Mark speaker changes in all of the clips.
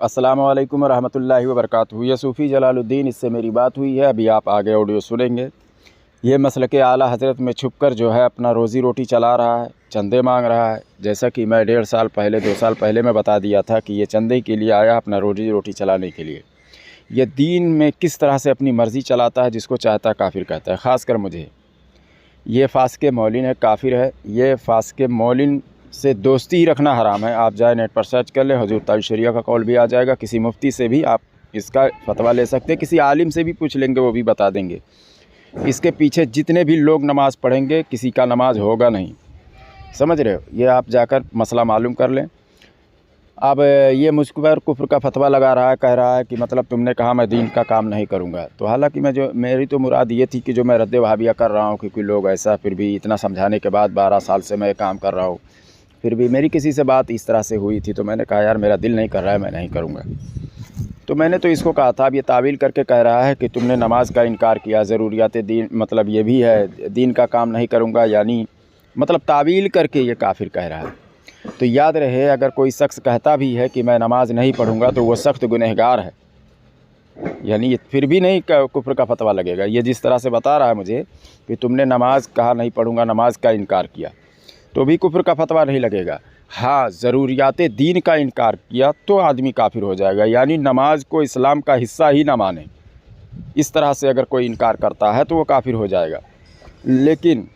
Speaker 1: अस्सलामु अलैकुम रहमतुल्लाहि व बरकातहू। ये सूफ़ी जलालुद्दीन, इससे मेरी बात हुई है, अभी आप आगे ऑडियो सुनेंगे। ये मसलके आला हज़रत में छुप कर जो है अपना रोज़ी रोटी चला रहा है, चंदे मांग रहा है। जैसा कि मैं 1.5 साल पहले 2 साल पहले मैं बता दिया था कि ये चंदे के लिए आया, अपना रोज़ी रोटी चलाने के लिए। ये दीन में किस तरह से अपनी मर्ज़ी चलाता है, जिसको चाहता है काफिर कहता है। ख़ासकर मुझे ये फास्के मौलिन है, काफिर है। ये फास्के मौलिन से दोस्ती ही रखना हराम है। आप जाए नेट पर सर्च कर ले, हुजूर ताज शरिया का कौल भी आ जाएगा। किसी मुफ्ती से भी आप इसका फतवा ले सकते हैं, किसी आलिम से भी पूछ लेंगे, वो भी बता देंगे। इसके पीछे जितने भी लोग नमाज़ पढ़ेंगे, किसी का नमाज होगा नहीं। समझ रहे हो? ये आप जाकर मसला मालूम कर लें। अब ये मुझ पर कुफ्र का फतवा लगा रहा है, कह रहा है कि मतलब तुमने कहा मैं दीन का काम नहीं करूँगा। तो हालांकि मेरी तो मुराद ये थी कि जो मैं रद्द वहाबिया कर रहा हूँ, क्योंकि लोग ऐसा फिर भी इतना समझाने के बाद 12 साल से मैं काम कर रहा हूँ, फिर भी मेरी किसी से बात इस तरह से हुई थी, तो मैंने कहा यार मेरा दिल नहीं कर रहा है, मैं नहीं करूँगा। तो मैंने तो इसको कहा था। अब ये तावील करके कह रहा है कि तुमने नमाज का इनकार किया, ज़रूरियात दीन, मतलब ये भी है, दीन का काम नहीं करूँगा, यानी मतलब तावील करके ये काफिर कह रहा है। तो याद रहे, अगर कोई शख्स कहता भी है कि मैं नमाज नहीं पढ़ूँगा, तो वो सख्त गुनहगार है। यानी ये फिर भी नहीं कुफ्र का फतवा लगेगा। ये जिस तरह से बता रहा है मुझे कि तुमने नमाज कहा नहीं पढ़ूँगा, नमाज का इनकार किया, तो भी कुफ्र का फतवा नहीं लगेगा। हाँ, ज़रूरियात दीन का इनकार किया तो आदमी काफिर हो जाएगा, यानी नमाज को इस्लाम का हिस्सा ही ना माने। इस तरह से अगर कोई इनकार करता है तो वो काफिर हो जाएगा। लेकिन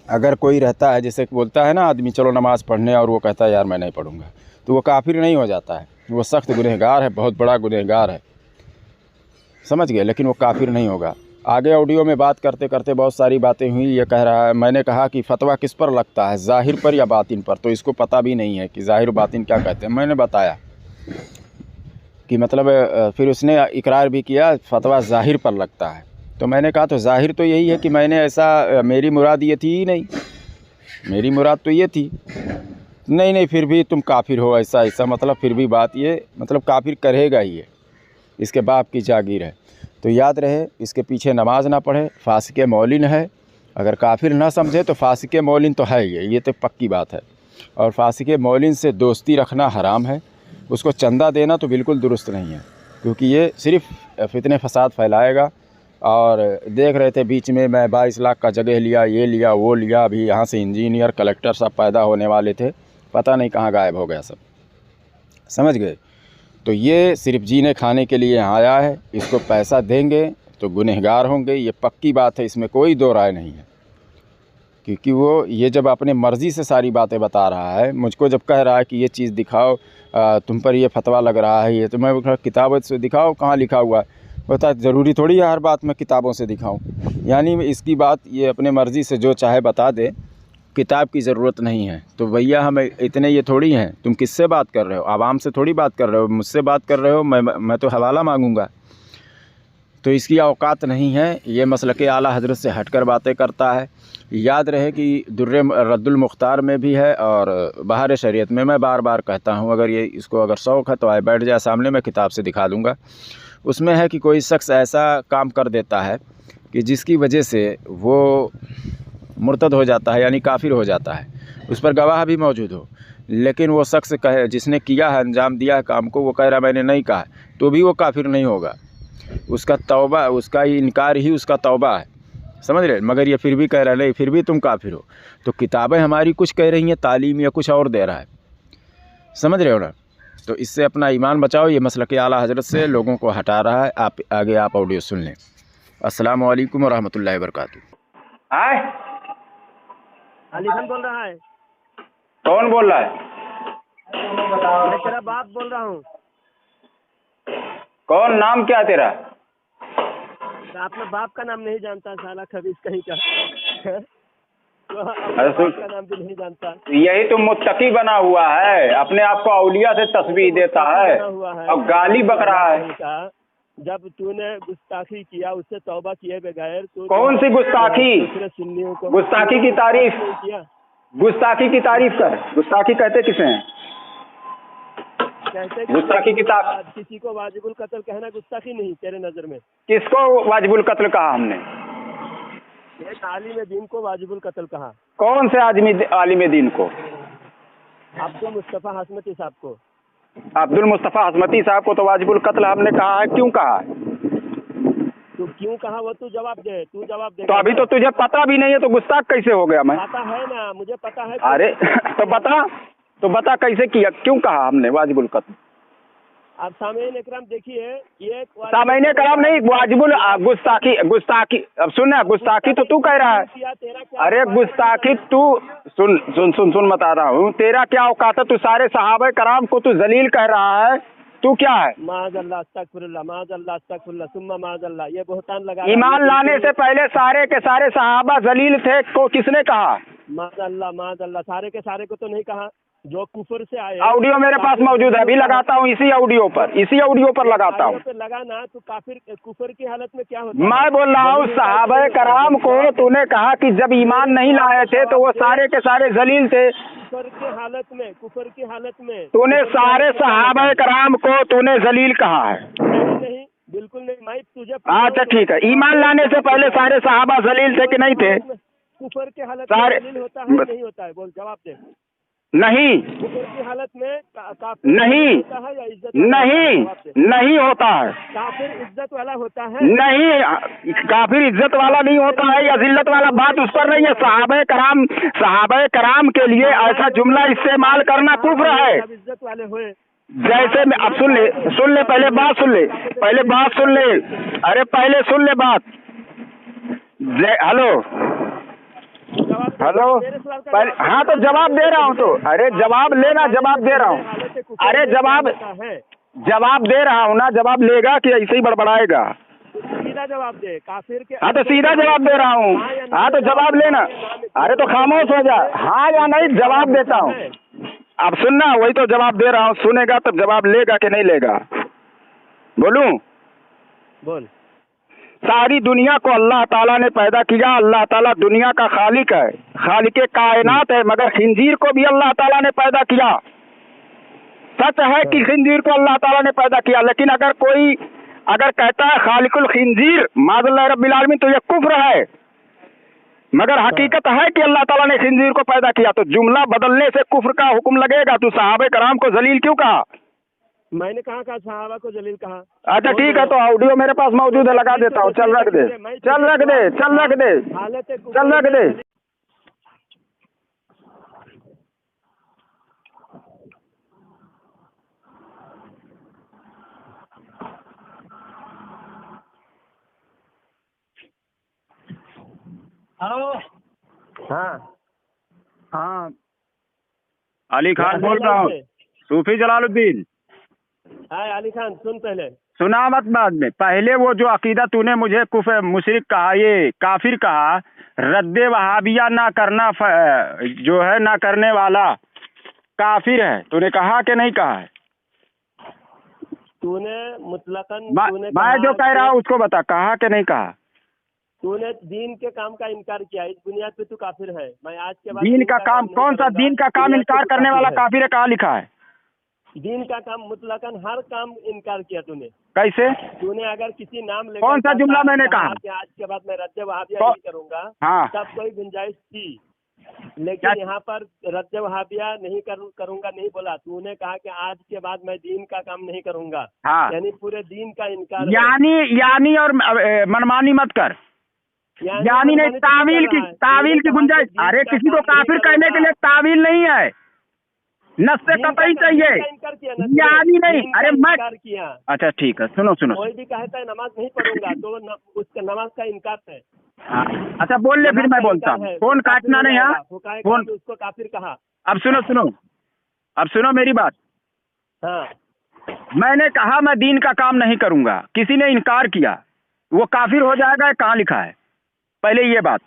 Speaker 1: अगर कोई रहता है, जैसे बोलता है ना आदमी चलो नमाज़ पढ़ने, और वो कहता है यार मैं नहीं पढ़ूँगा, तो वो काफिर नहीं हो जाता है। वो सख्त गुनहगार है, बहुत बड़ा गुनहगार है, समझ गए, लेकिन वो काफिर नहीं होगा। आगे ऑडियो में बात करते करते बहुत सारी बातें हुई। ये कह रहा है, मैंने कहा कि फ़तवा किस पर लगता है, ज़ाहिर पर या बातिन पर, तो इसको पता भी नहीं है कि ज़ाहिर बातिन क्या कहते हैं। मैंने बताया कि मतलब फिर उसने इकरार भी किया फ़तवा ज़ाहिर पर लगता है। तो मैंने कहा तो ज़ाहिर तो यही है कि मैंने ऐसा, मेरी मुराद ये थी ही नहीं, मेरी मुराद तो ये थी नहीं। नहीं, फिर भी तुम काफिर हो, ऐसा ऐसा, मतलब फिर भी बात ये, मतलब काफिर करेगा ही है, इसके बाप की जागीर है। तो याद रहे, इसके पीछे नमाज ना पढ़े, फासिके मौलिन है। अगर काफिर ना समझे तो फासिके मौलिन तो है ये तो पक्की बात है। और फासिके मौलिन से दोस्ती रखना हराम है, उसको चंदा देना तो बिल्कुल दुरुस्त नहीं है, क्योंकि ये सिर्फ़ फितने फसाद फैलाएगा। और देख रहे थे बीच में मैं 22 लाख का जगह लिया, ये लिया, वो लिया, अभी यहाँ से इंजीनियर कलेक्टर सब पैदा होने वाले थे, पता नहीं कहाँ गायब हो गया सब, समझ गए। तो ये सिर्फ जीने खाने के लिए यहाँ आया है, इसको पैसा देंगे तो गुनहगार होंगे, ये पक्की बात है, इसमें कोई दो राय नहीं है। क्योंकि वो ये जब अपने मर्ज़ी से सारी बातें बता रहा है, मुझको जब कह रहा है कि ये चीज़ दिखाओ, तुम पर ये फतवा लग रहा है, ये तो मैं किताबों से दिखाओ, कहाँ लिखा हुआ है। बता, ज़रूरी थोड़ी है हर बात मैं किताबों से दिखाऊं। यानी इसकी बात ये अपने मर्ज़ी से जो चाहे बता दे, किताब की ज़रूरत नहीं है। तो भैया हम इतने ये थोड़ी हैं, तुम किससे बात कर रहे हो, आवाम से थोड़ी बात कर रहे हो, मुझसे बात कर रहे हो। मैं तो हवाला मांगूंगा, तो इसकी औकात नहीं है। ये मसलके आला हज़रत से हटकर बातें करता है। याद रहे कि दुर्रे रद्दुल मुख्तार में भी है, और बहार शरीयत में। मैं बार बार कहता हूँ, अगर ये इसको अगर शौक़ है तो आए बैठ जाए सामने, मैं किताब से दिखा दूँगा। उसमें है कि कोई शख्स ऐसा काम कर देता है कि जिसकी वजह से वो मुर्तद हो जाता है, यानी काफिर हो जाता है, उस पर गवाह भी मौजूद हो, लेकिन वो शख्स कहे, जिसने किया है, अंजाम दिया है काम को, वो कह रहा मैंने नहीं कहा, तो भी वो काफिर नहीं होगा। उसका तौबा, उसका इनकार ही उसका तौबा है, समझ रहे। मगर ये फिर भी कह रहा है नहीं, फिर भी तुम काफिर हो। तो किताबें हमारी कुछ कह रही हैं, तालीम या कुछ और दे रहा है, समझ रहे हो ना। तो इससे अपना ईमान बचाओ। ये मसलके आला हज़रत से लोगों को हटा रहा है। आप आगे आप ऑडियो सुन लें। अस्सलाम वालेकुम रहमतुल्लाहि व बरकातहू।
Speaker 2: आए
Speaker 3: अली खान बोल रहा है।
Speaker 2: कौन बोल रहा है?
Speaker 3: मैं तेरा बाप बोल रहा हूँ।
Speaker 2: कौन, नाम क्या तेरा?
Speaker 3: तो अपने बाप का नाम नहीं जानता, साला खबीस कहीं का। तो
Speaker 2: अरे
Speaker 3: अपने बाप का नाम भी नहीं जानता।
Speaker 2: यही तो मुत्तकी बना हुआ है, अपने आप को औलिया से तस्बीह देता है और गाली बक रहा है।
Speaker 3: जब तूने गुस्ताखी किया, उससे तौबा किए बगैर, तो
Speaker 2: कौन सी गुस्ताखी?
Speaker 3: सुन्नियों को
Speaker 2: गुस्ताखी की तारीफ
Speaker 3: किया।
Speaker 2: गुस्ताखी की तारीफ कर। गुस्ताखी कहते किसे हैं?
Speaker 3: कहते
Speaker 2: गुस्ताखी किताब,
Speaker 3: किसी को वाजिबुल कत्ल कहना गुस्ताखी नहीं तेरे नजर में?
Speaker 2: किसको वाजिबुल कत्ल कहा हमने?
Speaker 3: एक आलिम दीन को वाजिबुल कत्ल कहा।
Speaker 2: कौन से आलिम दीन को?
Speaker 3: आपको मुस्तफ़ा हसमती साहब को।
Speaker 2: अब्दुल मुस्तफ़ा हसमती साहब को तो वाजिबुल कत्ल हमने कहा है, क्यों कहा है?
Speaker 3: तू क्यों कहा वो तू जवाब दे, तू जवाब दे।
Speaker 2: तो अभी तो तुझे पता भी नहीं है, तो गुस्ताख कैसे हो गया मैं?
Speaker 3: पता है ना, मुझे पता है।
Speaker 2: अरे तो बता कैसे किया, क्यों कहा हमने वाजिबुल कत्ल?
Speaker 3: अब सामईन इकराम देखिए, ये
Speaker 2: सामईन कराम नहीं, वाजिबुल गुस्ताखी। अब सुन, गुस्ताखी तो तू कह रहा है। अरे गुस्ताखी तू सुन बता रहा हूँ, तेरा क्या औकात है? तू सारे सहाबा कराम को तू जलील कह रहा है, तू क्या है?
Speaker 3: माज़अल्लाह अस्तगफिरुल्लाह, माज़अल्लाह अस्तगफिरुल्लाह, सुम्मा माज़अल्लाह, ये बहतान लगा।
Speaker 2: ईमान लाने से पहले सारे के सारे सहाबा जलील थे को किसने कहा?
Speaker 3: माज़अल्लाह माज़अल्लाह, सारे के सारे को तो नहीं कहा, जो कुफर से आए।
Speaker 2: ऑडियो मेरे पास मौजूद है, अभी लगाता हूँ इसी ऑडियो पर लगाता हूँ।
Speaker 3: लगाना तो काफिर कुफर की हालत में क्या होता है?
Speaker 2: मैं बोल रहा हूँ सहाबा कराम को तूने कहा कि जब ईमान नहीं लाए थे तो वो सारे के सारे जलील थे।
Speaker 3: कुफर की हालत में
Speaker 2: तूने सारे सहाबा कराम को तूने जलील कहा है?
Speaker 3: नहीं, बिल्कुल नहीं। मैं तुझे
Speaker 2: अच्छा ठीक है, ईमान लाने से पहले सारे सहाबा जलील थे कि नहीं थे?
Speaker 3: कुफर की हालत
Speaker 2: सारे
Speaker 3: में जलील होता है नहीं होता है? बोल, जवाब दे।
Speaker 2: नहीं,
Speaker 3: कुफर की हालत में
Speaker 2: नहीं
Speaker 3: होता है या इज्जत?
Speaker 2: नहीं होता है।
Speaker 3: काफिर इज्जत वाला होता है?
Speaker 2: नहीं, काफिर इज्जत वाला नहीं होता है या जिल्लत वाला, बात उस पर नहीं है। सहाबा कराम के लिए ऐसा जुमला इस्तेमाल करना कुफ्र है।
Speaker 3: इज्जत वाले हुए
Speaker 2: जैसे में अब सुन ले, पहले बात सुन ले। अरे पहले सुन ले बात। हेलो, हाँ तो जवाब दे रहा हूँ तो। अरे जवाब लेना, जवाब दे रहा हूँ। अरे जवाब दे रहा हूँ ना, जवाब लेगा कि ऐसे ही बड़बड़ाएगा?
Speaker 3: सीधा जवाब दे। काफिर के
Speaker 2: हाँ तो सीधा जवाब दे रहा हूँ। हाँ तो जवाब लेना। अरे तो खामोश हो जा। हाँ या नहीं जवाब देता हूँ। अब सुनना, वही तो जवाब दे रहा हूँ, सुनेगा तब जवाब लेगा कि नहीं लेगा? बोलूं?
Speaker 3: बोल।
Speaker 2: सारी दुनिया को अल्लाह ताला ने पैदा किया। अल्लाह ताला दुनिया का खालिक है, खालिक कायनात है, मगर खिंजीर को भी अल्लाह ताला ने पैदा किया। सच है कि खिंजीर को अल्लाह ताला ने पैदा किया, लेकिन अगर कोई कहता है खालिकुल खिंजीर माज़अल्लाह रब्बिल आलमीन, तो यह कुफ्र है। मगर हकीकत है कि अल्लाह ताला ने खिंजीर को पैदा किया, तो जुमला बदलने से कुफ्र का हुक्म लगेगा। तू सहाबे कराम को जलील क्यों कहा?
Speaker 3: मैंने कहा सहाबा को जलील कहा।
Speaker 2: अच्छा ठीक है, तो ऑडियो मेरे पास मौजूद है, लगा देता हूँ। चल रख दे।
Speaker 3: हेलो, हाँ
Speaker 2: अली खान बोल रहा हूँ, सूफी जलालुद्दीन।
Speaker 3: हाय अली खान, सुन पहले।
Speaker 2: सुना मत बाद में। पहले वो जो अकीदा तूने मुझे कुफर मुशरिक कहा, ये काफिर कहा, रद्दे वहाबिया ना करना जो है ना करने वाला काफिर है, तूने कहा कि नहीं कहा है?
Speaker 3: तूने मुतलकन
Speaker 2: मैं जो कह रहा हूँ उसको बता, कहा कि नहीं कहा?
Speaker 3: तूने दीन के काम का इनकार किया, इस बुनियाद पे तू काफिर है। मैं आज के बाद
Speaker 2: दीन का काम, कौन सा दीन का काम इनकार करने वाला काफिर है? कहाँ लिखा है?
Speaker 3: दीन का काम मुतलकन हर काम इनकार किया तूने।
Speaker 2: कैसे?
Speaker 3: तूने अगर किसी नाम लेकर
Speaker 2: कौन सा जुमला मैंने कहा
Speaker 3: कि आज के बाद मैं रद्द वहाबिया नहीं करूंगा,
Speaker 2: हाँ,
Speaker 3: तब कोई गुंजाइश थी, लेकिन यहाँ पर रद्द वहाबिया नहीं करूंगा नहीं बोला। तूने कहा कि आज के बाद मैं दीन का काम नहीं करूंगा,
Speaker 2: हाँ,
Speaker 3: यानी पूरे दीन का इनकार।
Speaker 2: यानी और मनमानी मत कर। यानी नहीं, तावील की गुंजाइश। अरे किसी को काफिर कहने के लिए तावील नहीं है, नस से कतई चाहिए, यानी नहीं। अरे मैं
Speaker 3: किया।
Speaker 2: अच्छा ठीक है, सुनो।
Speaker 3: कोई भी कहता है नमाज नहीं पढ़ूंगा तो उसका नमाज का इनकार है।
Speaker 2: अच्छा बोल ले, फिर मैं बोलता हूँ। फोन काटना नहीं है, फोन।
Speaker 3: उसको काफिर कहा।
Speaker 2: अब सुनो मेरी बात।
Speaker 3: हाँ,
Speaker 2: मैंने कहा मैं दीन का काम नहीं करूंगा, किसी ने इनकार किया, वो काफिर हो जाएगा? कहाँ लिखा है? पहले ये बात।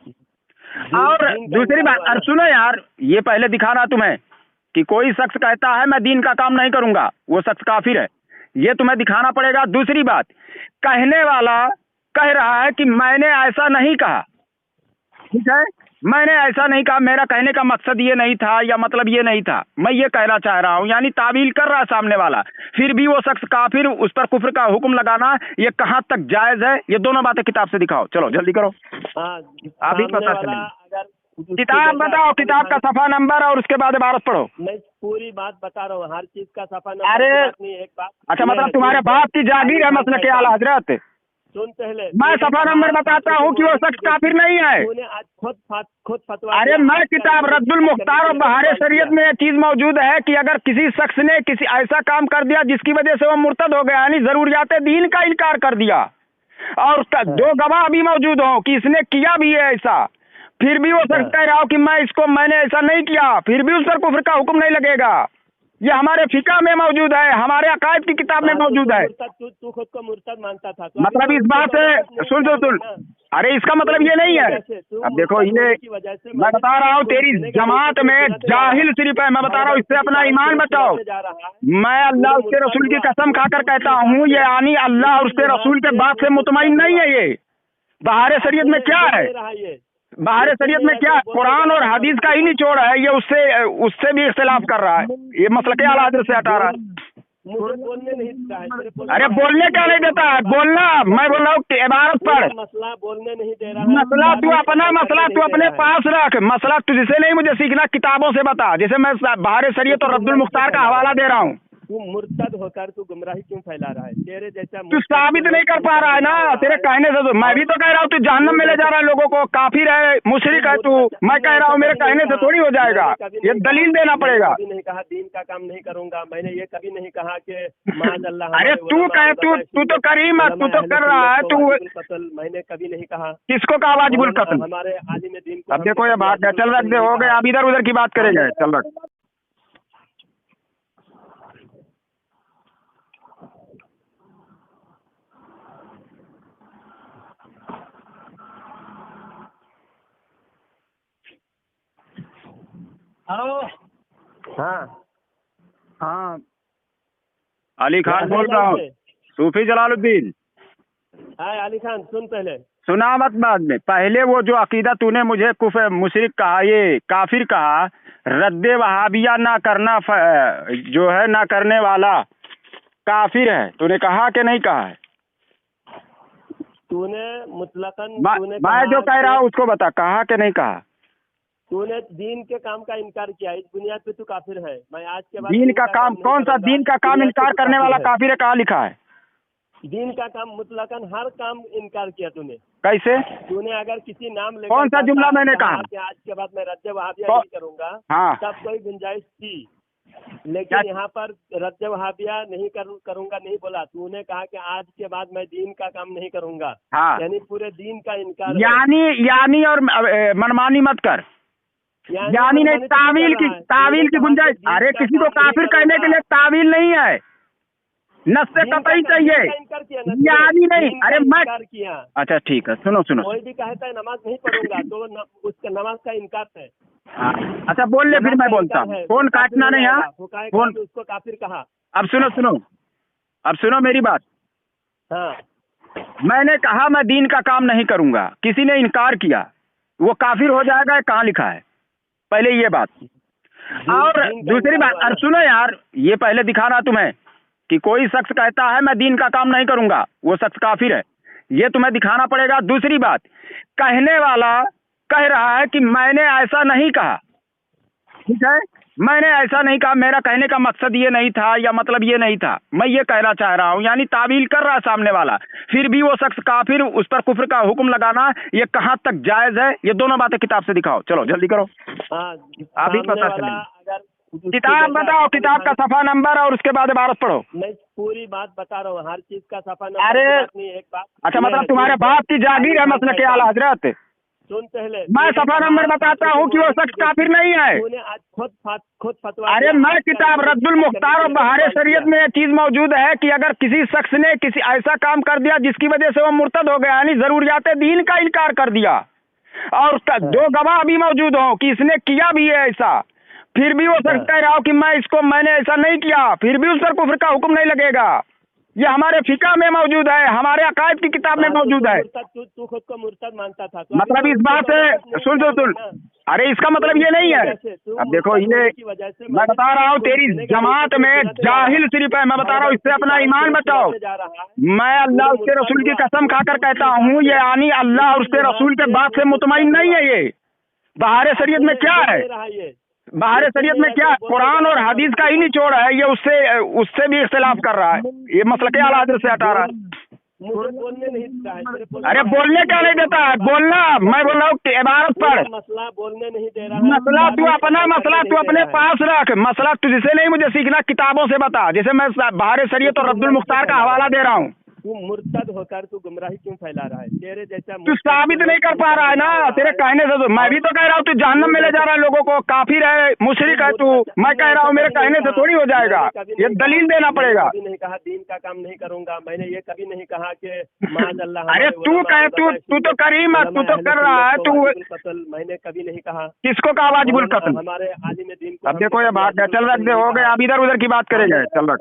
Speaker 2: और दूसरी बात, अरे सुनो यार, ये पहले दिखाना तुम्हें कि कोई शख्स कहता है मैं दीन का काम नहीं करूंगा, वो शख्स काफिर है, ये तुम्हें दिखाना पड़ेगा। दूसरी बात, कहने वाला कह रहा है कि मैंने ऐसा नहीं कहा। ठीक है, मैंने ऐसा नहीं कहा, मेरा कहने का मकसद ये नहीं था या मतलब ये नहीं था, मैं ये कहना चाह रहा हूँ, यानी तावील कर रहा है सामने वाला, फिर भी वो शख्स काफिर, उस पर कुफ्र का हुक्म लगाना ये कहाँ तक जायज है? ये दोनों बातें किताब से दिखाओ। चलो जल्दी करो, अभी पता चलेगा।
Speaker 3: अगर
Speaker 2: किताब बताओ, किताब का सफा नंबर और उसके बाद इबारत पढ़ो।
Speaker 3: मैं पूरी बात बता रहा हूँ, हर चीज का सफा नंबर
Speaker 2: अरे
Speaker 3: की बात नहीं, एक बात।
Speaker 2: अच्छा, मतलब तुम्हारे बाप की जागीर है मतलब के आला हजरत।
Speaker 3: सुन पहले,
Speaker 2: मैं सफा नंबर बताता हूँ कि वो शख्स काफिर नहीं है।
Speaker 3: तूने आज खुद फतवा
Speaker 2: अरे
Speaker 3: दिया।
Speaker 2: मैं किताब रद्दुल मुख्तार और बहारे शरीयत में ये चीज मौजूद है कि अगर किसी शख्स ने किसी ऐसा काम कर दिया जिसकी वजह से वो मुर्तद हो गया, यानी जरूरियात दीन का इनकार कर दिया, और दो गवाह भी मौजूद हो कि इसने किया भी है ऐसा, फिर भी वो शख्स कह रहा हो कि मैंने ऐसा नहीं किया, फिर भी उस पर कुफ्र का हुक्म नहीं लगेगा। ये हमारे फिका में मौजूद है, हमारे अकायद की किताब में मौजूद है।
Speaker 3: तू खुद को मुर्तद मानता था,
Speaker 2: मतलब इस बात से सुन, अरे इसका मतलब ये नहीं है। अब देखो, ये मैं बता रहा हूँ, तेरी जमात में जाहिल सिर्फ है। मैं बता रहा हूँ, इससे अपना ईमान बचाओ। मैं अल्लाह उसके रसूल की कसम खाकर कहता हूँ, ये यानी अल्लाह और उसके रसूल के बात से मुतमईन नहीं है। ये बहारे शरीयत में क्या है, बहारे शरीयत में क्या, कुरान और हदीस का ही निचोड़ है। ये उससे भी इख्तिलाफ कर रहा है, ये मसलक आला हज़रत से हटा रहा है।
Speaker 3: मुझे बोलने नहीं देता है।
Speaker 2: अरे बोलने क्या नहीं देता है, बोलना। मैं बोल रहा हूँ इबारत पढ़।
Speaker 3: मसला बोलने नहीं दे रहा है।
Speaker 2: मसला तू अपना मसला तू अपने पास रख। मसला तुझसे नहीं मुझे सीखना, किताबों से बता। जैसे मैं बहारे शरीयत और रद्दुल मुख्तार का हवाला दे रहा हूँ।
Speaker 3: तू मुर्तद होकर तू गुमराही क्यों फैला रहा है? तेरे जैसा
Speaker 2: तू साबित नहीं कर पा रहा है ना, तेरे कहने से। तो मैं भी तो कह रहा हूँ तू जहन्नम में ले जा रहा है लोगों को, काफिर है, मुशरिक है तू। मैं कह रहा हूँ मेरे कहने से थोड़ी हो जाएगा, ये दलील देना पड़ेगा।
Speaker 3: कभी नहीं कहा दीन का काम नहीं करूंगा, मैंने ये कभी नहीं कहा कि माज़अल्लाह।
Speaker 2: अरे तू तो कर ही मत, तू तो कर रहा है तू।
Speaker 3: मैंने कभी नहीं कहा।
Speaker 2: किसको कहा वाजिबुल कत्ल?
Speaker 3: हमारे आलिम दीन।
Speaker 2: अब देखो ये बात है, चल रख दे, हो गए। अब इधर उधर की बात करेंगे, चल रख।
Speaker 3: हेलो।
Speaker 2: हाँ, अली खान बोल रहा हूँ, सूफी जलालुद्दीन।
Speaker 3: हाँ अली खान, सुन पहले।
Speaker 2: सुना मत बाद में, पहले वो जो अकीदा तूने मुझे कुफ्र मुशरिक कहा, ये काफिर कहा, रद्दे वहाबिया ना करना जो है ना करने वाला काफिर है, तूने कहा कि नहीं कहा है?
Speaker 3: तूने मुतलकन
Speaker 2: मैं जो कह रहा हूँ उसको बता, कहा कि नहीं कहा?
Speaker 3: तूने दीन के काम का इनकार किया, इस बुनियाद पे तू काफिर है। मैं आज के बाद
Speaker 2: दीन का काम कौन सा? दीन का काम इनकार करने वाला काफिर है, कहाँ लिखा है?
Speaker 3: दीन का काम मुतलकन हर काम इनकार किया तूने।
Speaker 2: कैसे?
Speaker 3: तूने अगर किसी नाम लेकर
Speaker 2: कौन सा जुमला मैंने कहा
Speaker 3: कि आज के बाद मैं रद्द वहाबिया नहीं करूंगा,
Speaker 2: हाँ,
Speaker 3: तब कोई गुंजाइश थी। लेकिन यहाँ पर रद्द वहाबिया नहीं करूंगा नहीं बोला, तूने कहा कि आज के बाद मैं दीन का काम नहीं करूंगा।
Speaker 2: हाँ,
Speaker 3: यानी पूरे दीन का इनकार।
Speaker 2: यानी और मनमानी मत कर, यानी नहीं, तावील की गुंजाइश। अरे किसी को काफिर कहने के लिए तावील नहीं है, नस से कतई चाहिए, यानी नहीं। अरे मैं
Speaker 3: किया।
Speaker 2: अच्छा ठीक है, सुनो।
Speaker 3: कोई भी कहता है नमाज नहीं पढ़ूंगा तो उसका नमाज का इनकार है।
Speaker 2: अच्छा बोल ले, फिर मैं बोलता हूँ। फोन काटना नहीं है, फोन।
Speaker 3: उसको काफिर कहा।
Speaker 2: अब सुनो मेरी बात।
Speaker 3: हाँ,
Speaker 2: मैंने कहा मैं दीन का काम नहीं करूंगा, किसी ने इनकार किया, वो काफिर हो जाएगा, कहाँ लिखा है? पहले ये बात। और दूसरी बात, अरे सुनो यार, ये पहले दिखाना तुम्हें कि कोई शख्स कहता है मैं दीन का काम नहीं करूंगा, वो शख्स काफिर है, ये तुम्हें दिखाना पड़ेगा। दूसरी बात, कहने वाला कह रहा है कि मैंने ऐसा नहीं कहा, ठीक है, मैंने ऐसा नहीं कहा, मेरा कहने का मकसद ये नहीं था या मतलब ये नहीं था, मैं ये कहना चाह रहा हूँ, यानी तावील कर रहा है सामने वाला, फिर भी वो शख्स काफिर, उस पर कुफ्र का हुक्म लगाना ये कहाँ तक जायज है? ये दोनों बातें किताब से दिखाओ, चलो जल्दी करो। अभी पता चलेगा। किताब बताओ, किताब का सफा नंबर और उसके बाद इबारत पढ़ो।
Speaker 3: मैं पूरी बात बता रहा हूँ, हर चीज का सफा नंबर।
Speaker 2: अरे
Speaker 3: नहीं, एक बात।
Speaker 2: अच्छा, मतलब तुम्हारे बाप की जागीर है मसलक आला हजरत।
Speaker 3: सुन पहले,
Speaker 2: मैं सफा नंबर बताता हूँ कि वो शख्स काफिर नहीं है।
Speaker 3: तूने आज खुद फतवा।
Speaker 2: अरे मैं किताब रद्दुल मुख्तार और बहारे शरीयत में ये चीज मौजूद है कि अगर किसी शख्स ने किसी ऐसा काम कर दिया जिसकी वजह से वो मुर्तद हो गया, यानी जरूरियात दीन का इनकार कर दिया, और दो गवाह भी मौजूद हो कि इसने किया भी है ऐसा, फिर भी वो शख्स कह रहा हो कि मैंने ऐसा नहीं किया, फिर भी उस पर कुफ्र का हुक्म नहीं लगेगा। ये हमारे फिका में मौजूद है, हमारे अकायद की किताब में मौजूद है।
Speaker 3: तू खुद को मुर्तद मानता था,
Speaker 2: मतलब इस बात से सुन। अरे इसका मतलब ये नहीं है। अब देखो, ये मैं बता रहा हूँ, तेरी जमात में जाहिल सिर्फ है। मैं बता रहा हूँ, इससे अपना ईमान बचाओ। मैं अल्लाह उसके रसूल की कसम खाकर कहता हूँ, ये यानी अल्लाह और उसके रसूल के बात से मुतमईन नहीं है। ये बाहर शरीयत में क्या है?
Speaker 3: बोल रहा ये
Speaker 2: बाहर शरीयत में क्या? कुरान और हदीस का ही निचोड़ है ये, उससे भी इख्तिलाफ कर रहा है। ये मसलक आला हज़रत से हटा रहा है।
Speaker 3: मुझे बोलने नहीं देता है, मेरे बोलने
Speaker 2: अरे बोलने क्या नहीं देता है? बोलना, मैं बोल रहा हूँ इबारत पढ़।
Speaker 3: मसला बोलने नहीं दे रहा है।
Speaker 2: मसला तू अपना मसला तू अपने
Speaker 3: नहीं दे रहा है।
Speaker 2: पास रख। मसला तुझसे नहीं मुझे सीखना, किताबों से बता। जैसे मैं बाहर शरीयत और अब्दुल मुख्तार का हवाला दे रहा हूँ।
Speaker 3: तू मुर्तद होकर तू गुमराही क्यों फैला रहा है? तेरे जैसा
Speaker 2: तू साबित नहीं कर पा रहा है ना तेरे कहने से। तो मैं भी तो कह रहा हूँ तू जहन्नम में ले जा रहा है लोगों को। काफिर है, मुशरिक है तू। मैं कह रहा हूँ मेरे कहने से थोड़ी हो जाएगा, ये दलील देना पड़ेगा।
Speaker 3: कभी नहीं कहा दीन का काम नहीं करूंगा, मैंने ये कभी नहीं कहा कि माज़अल्लाह।
Speaker 2: अरे तू कहे, तू तो कर ही मत, तू तो कर रहा है तू।
Speaker 3: मैंने कभी नहीं कहा।
Speaker 2: किसको कहा वाजिबुल कत्ल?
Speaker 3: हमारे आलिम दीन को
Speaker 2: अब देखो ये बात है, चल रख दे, हो गया। अब इधर उधर की बात करेंगे, चल रख।